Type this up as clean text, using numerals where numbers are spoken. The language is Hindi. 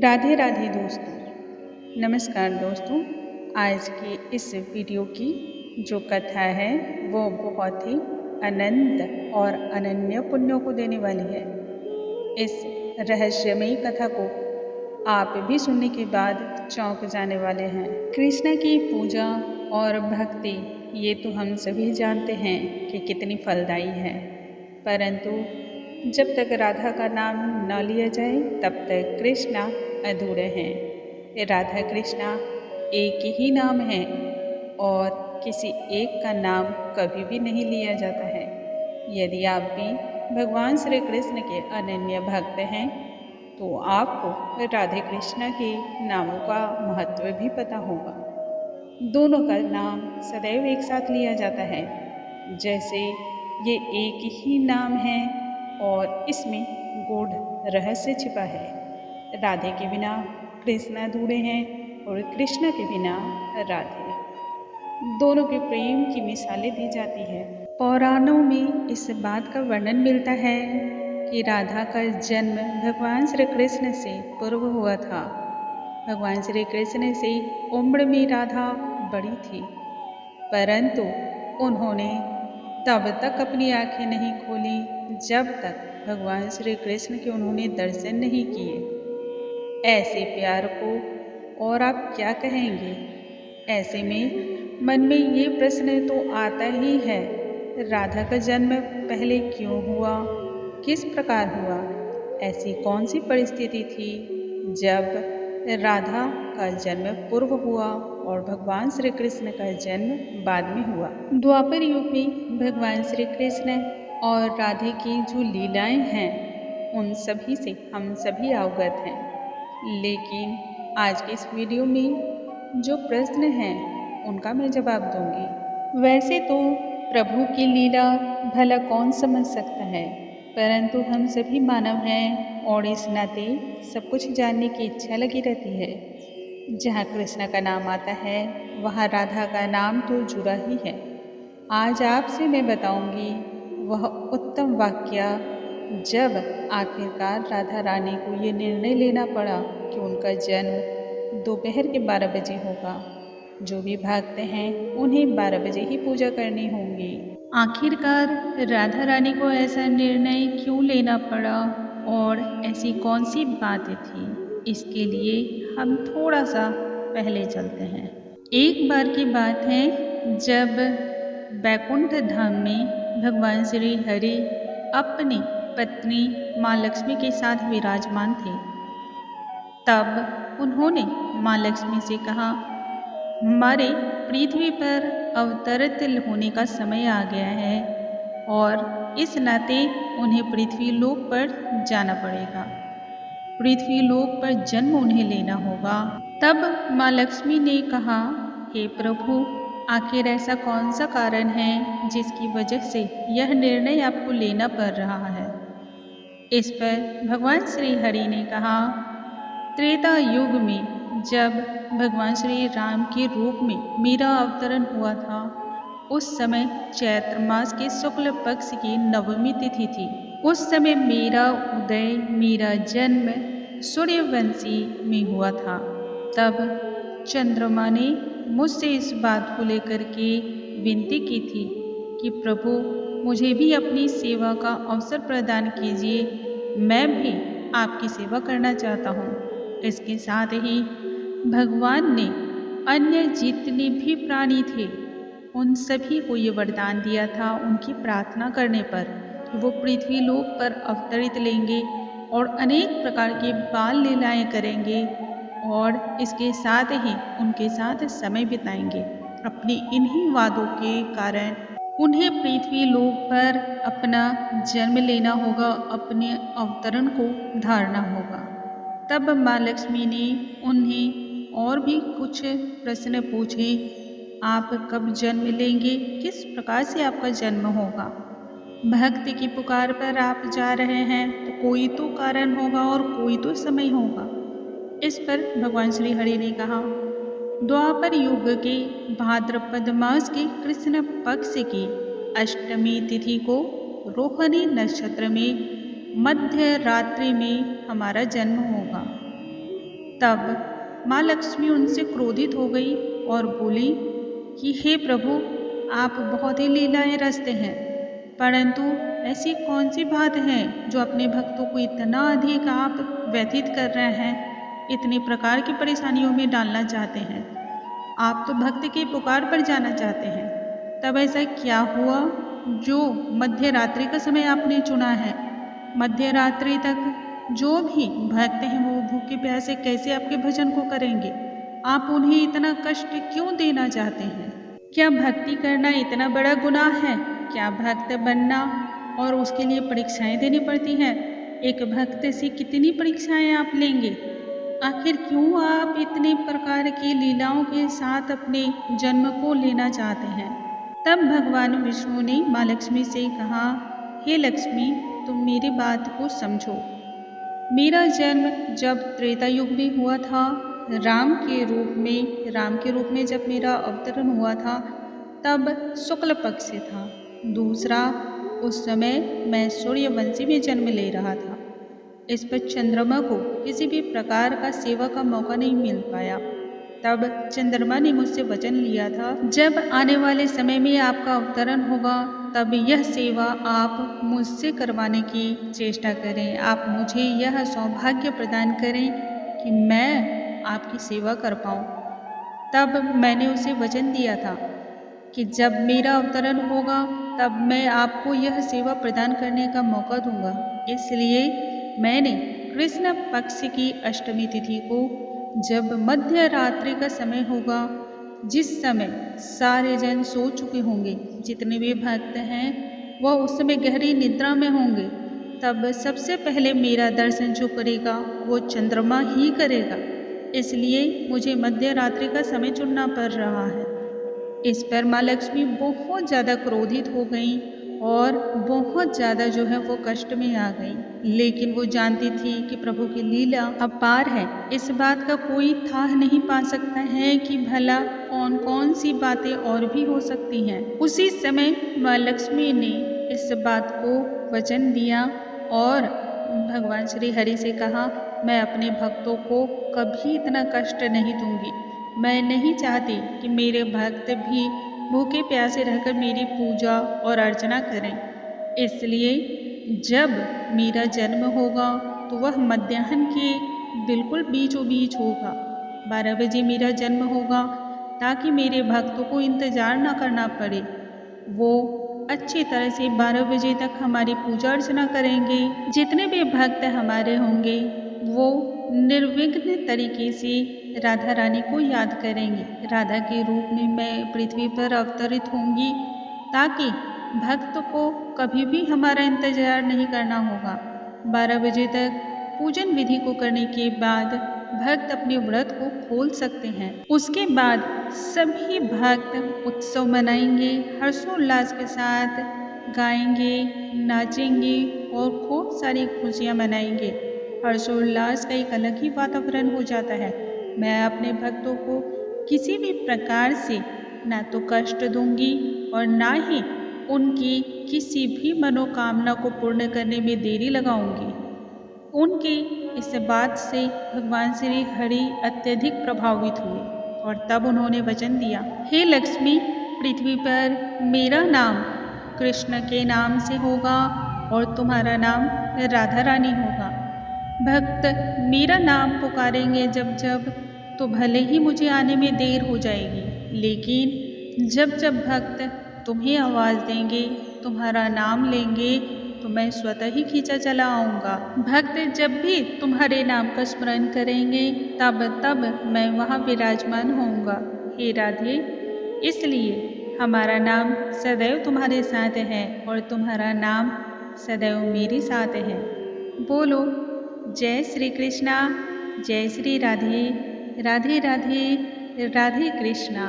राधे राधे दोस्तों। नमस्कार दोस्तों। आज की इस वीडियो की जो कथा है वो बहुत ही अनंत और अनन्य पुण्यों को देने वाली है। इस रहस्यमयी कथा को आप भी सुनने के बाद चौंक जाने वाले हैं। कृष्ण की पूजा और भक्ति ये तो हम सभी जानते हैं कि कितनी फलदायी है, परंतु जब तक राधा का नाम न लिया जाए तब तक कृष्णा अधूरे हैं। राधा कृष्णा एक ही नाम है और किसी एक का नाम कभी भी नहीं लिया जाता है। यदि आप भी भगवान श्री कृष्ण के अनन्य भक्त हैं तो आपको राधे कृष्णा के नामों का महत्व भी पता होगा। दोनों का नाम सदैव एक साथ लिया जाता है, जैसे ये एक ही नाम है और इसमें गूढ़ रहस्य छिपा है। राधे के बिना कृष्ण अधूरे हैं और कृष्ण के बिना राधे। दोनों के प्रेम की मिसालें दी जाती है। पुराणों में इस बात का वर्णन मिलता है कि राधा का जन्म भगवान श्री कृष्ण से पूर्व हुआ था। भगवान श्री कृष्ण से उम्र में राधा बड़ी थी, परंतु उन्होंने तब तक अपनी आंखें नहीं खोली जब तक भगवान श्री कृष्ण के उन्होंने दर्शन नहीं किए। ऐसे प्यार को और आप क्या कहेंगे? ऐसे में मन में ये प्रश्न तो आता ही है, राधा का जन्म पहले क्यों हुआ, किस प्रकार हुआ? ऐसी कौन सी परिस्थिति थी जब राधा का जन्म पूर्व हुआ और भगवान श्री कृष्ण का जन्म बाद में हुआ? द्वापर युग में भगवान श्री कृष्ण और राधे की जो लीलाएं हैं उन सभी से हम सभी अवगत हैं, लेकिन आज के इस वीडियो में जो प्रश्न हैं उनका मैं जवाब दूंगी। वैसे तो प्रभु की लीला भला कौन समझ सकता है, परंतु हम सभी मानव हैं और इस नाते सब कुछ जानने की इच्छा लगी रहती है। जहाँ कृष्ण का नाम आता है वहाँ राधा का नाम तो जुड़ा ही है। आज आपसे मैं बताऊंगी वह उत्तम वाक्य जब आखिरकार राधा रानी को ये निर्णय लेना पड़ा कि उनका जन्म दोपहर के 12 बजे होगा। जो भी भक्त हैं उन्हें 12 बजे ही पूजा करनी होगी। आखिरकार राधा रानी को ऐसा निर्णय क्यों लेना पड़ा और ऐसी कौन सी बातें थी, इसके लिए हम थोड़ा सा पहले चलते हैं। एक बार की बात है जब बैकुंठ धाम में भगवान श्री हरि अपनी पत्नी माँ लक्ष्मी के साथ विराजमान थे। तब उन्होंने माँ लक्ष्मी से कहा, हमारे पृथ्वी पर अवतरित होने का समय आ गया है और इस नाते उन्हें पृथ्वी लोक पर जाना पड़ेगा। पृथ्वी लोक पर जन्म उन्हें लेना होगा। तब माँ लक्ष्मी ने कहा, हे प्रभु, आखिर ऐसा कौन सा कारण है जिसकी वजह से यह निर्णय आपको लेना पड़ रहा है? इस पर भगवान श्री हरि ने कहा, त्रेता युग में जब भगवान श्री राम के रूप में मेरा अवतरण हुआ था, उस समय चैत्र मास के शुक्ल पक्ष की नवमी तिथि थी। उस समय मेरा उदय, मेरा जन्म सूर्यवंशी में हुआ था। तब चंद्रमा ने मुझसे इस बात को लेकर के विनती की थी कि प्रभु, मुझे भी अपनी सेवा का अवसर प्रदान कीजिए, मैं भी आपकी सेवा करना चाहता हूँ। इसके साथ ही भगवान ने अन्य जितने भी प्राणी थे उन सभी को ये वरदान दिया था उनकी प्रार्थना करने पर कि वो पृथ्वी लोक पर अवतरित लेंगे और अनेक प्रकार के बाल लीलाएं करेंगे और इसके साथ ही उनके साथ समय बिताएंगे। अपने इन्हीं वादों के कारण उन्हें पृथ्वी लोक पर अपना जन्म लेना होगा, अपने अवतरण को धारना होगा। तब माँ लक्ष्मी ने उन्हें और भी कुछ प्रश्न पूछे, आप कब जन्म लेंगे, किस प्रकार से आपका जन्म होगा? भक्त की पुकार पर आप जा रहे हैं तो कोई तो कारण होगा और कोई तो समय होगा। इस पर भगवान श्री हरि ने कहा, द्वापर युग के भाद्रपद मास के कृष्ण पक्ष की अष्टमी तिथि को रोहिणी नक्षत्र में मध्य रात्रि में हमारा जन्म होगा। तब माँ लक्ष्मी उनसे क्रोधित हो गई और बोली कि हे प्रभु, आप बहुत ही लीलाएं रचते हैं, परंतु ऐसी कौन सी बात है जो अपने भक्तों को इतना अधिक आप व्यथित कर रहे हैं, इतनी प्रकार की परेशानियों में डालना चाहते हैं। आप तो भक्त की पुकार पर जाना चाहते हैं। तब ऐसा क्या हुआ जो मध्य रात्रि का समय आपने चुना है? मध्य रात्रि तक जो भी भक्त हैं वो भूखे प्यासे कैसे आपके भजन को करेंगे? आप उन्हें इतना कष्ट क्यों देना चाहते हैं? क्या भक्ति करना इतना बड़ा गुनाह है? क्या भक्त बनना और उसके लिए परीक्षाएं देनी पड़ती हैं? एक भक्त से कितनी परीक्षाएं आप लेंगे? आखिर क्यों आप इतने प्रकार की लीलाओं के साथ अपने जन्म को लेना चाहते हैं? तब भगवान विष्णु ने माँ लक्ष्मी से कहा, हे लक्ष्मी, तुम मेरी बात को समझो। मेरा जन्म जब त्रेता युग में हुआ था, राम के रूप में जब मेरा अवतरण हुआ था, तब शुक्ल पक्ष से था। दूसरा, उस समय मैं सूर्यवंशी में जन्म ले रहा था। इस पर चंद्रमा को किसी भी प्रकार का सेवा का मौका नहीं मिल पाया। तब चंद्रमा ने मुझसे वचन लिया था, जब आने वाले समय में आपका अवतरण होगा तब यह सेवा आप मुझसे करवाने की चेष्टा करें। आप मुझे यह सौभाग्य प्रदान करें कि मैं आपकी सेवा कर पाऊँ। तब मैंने उसे वचन दिया था कि जब मेरा अवतरण होगा तब मैं आपको यह सेवा प्रदान करने का मौका दूंगा। इसलिए मैंने कृष्ण पक्ष की अष्टमी तिथि को, जब मध्य रात्रि का समय होगा, जिस समय सारे जन सो चुके होंगे, जितने भी भक्त हैं वह उस समय गहरी निद्रा में होंगे, तब सबसे पहले मेरा दर्शन जो करेगा वो चंद्रमा ही करेगा। इसलिए मुझे मध्य रात्रि का समय चुनना पड़ रहा है। इस पर माँ लक्ष्मी बहुत ज़्यादा क्रोधित हो गई और बहुत ज़्यादा जो है वो कष्ट में आ गई। लेकिन वो जानती थी कि प्रभु की लीला अपार है। इस बात का कोई था नहीं पा सकता है कि भला कौन कौन सी बातें और भी हो सकती हैं। उसी समय माँ लक्ष्मी ने इस बात को वचन दिया और भगवान श्री हरि से कहा, मैं अपने भक्तों को कभी इतना कष्ट नहीं दूंगी। मैं नहीं चाहती कि मेरे भक्त भी भूखे प्यासे रहकर मेरी पूजा और अर्चना करें। इसलिए जब मेरा जन्म होगा तो वह मध्याह्न के बिल्कुल बीचों बीच होगा। 12 बजे मेरा जन्म होगा ताकि मेरे भक्तों को इंतज़ार ना करना पड़े। वो अच्छी तरह से 12 बजे तक हमारी पूजा अर्चना करेंगे। जितने भी भक्त हमारे होंगे वो निर्विघ्न तरीके से राधा रानी को याद करेंगे। राधा के रूप में मैं पृथ्वी पर अवतरित होंगी ताकि भक्त को कभी भी हमारा इंतजार नहीं करना होगा। 12 बजे तक पूजन विधि को करने के बाद भक्त अपने व्रत को खोल सकते हैं। उसके बाद सभी भक्त उत्सव मनाएंगे, हर्षोल्लास के साथ गाएंगे, नाचेंगे और खूब सारी खुशियाँ मनाएंगे। हर्षोल्लास का एक अलग ही वातावरण हो जाता है। मैं अपने भक्तों को किसी भी प्रकार से ना तो कष्ट दूंगी और ना ही उनकी किसी भी मनोकामना को पूर्ण करने में देरी लगाऊंगी। उनकी इस बात से भगवान श्री हरि अत्यधिक प्रभावित हुए और तब उन्होंने वचन दिया, हे लक्ष्मी, पृथ्वी पर मेरा नाम कृष्ण के नाम से होगा और तुम्हारा नाम राधा रानी होगा। भक्त मेरा नाम पुकारेंगे जब जब, तो भले ही मुझे आने में देर हो जाएगी, लेकिन जब जब भक्त तुम्हें आवाज़ देंगे, तुम्हारा नाम लेंगे, तो मैं स्वतः ही खींचा चला आऊँगा। भक्त जब भी तुम्हारे नाम का स्मरण करेंगे तब तब मैं वहाँ विराजमान होऊंगा। हे राधे, इसलिए हमारा नाम सदैव तुम्हारे साथ है और तुम्हारा नाम सदैव मेरे साथ है। बोलो जय श्री कृष्णा, जय श्री राधे, राधे राधे, राधे कृष्णा।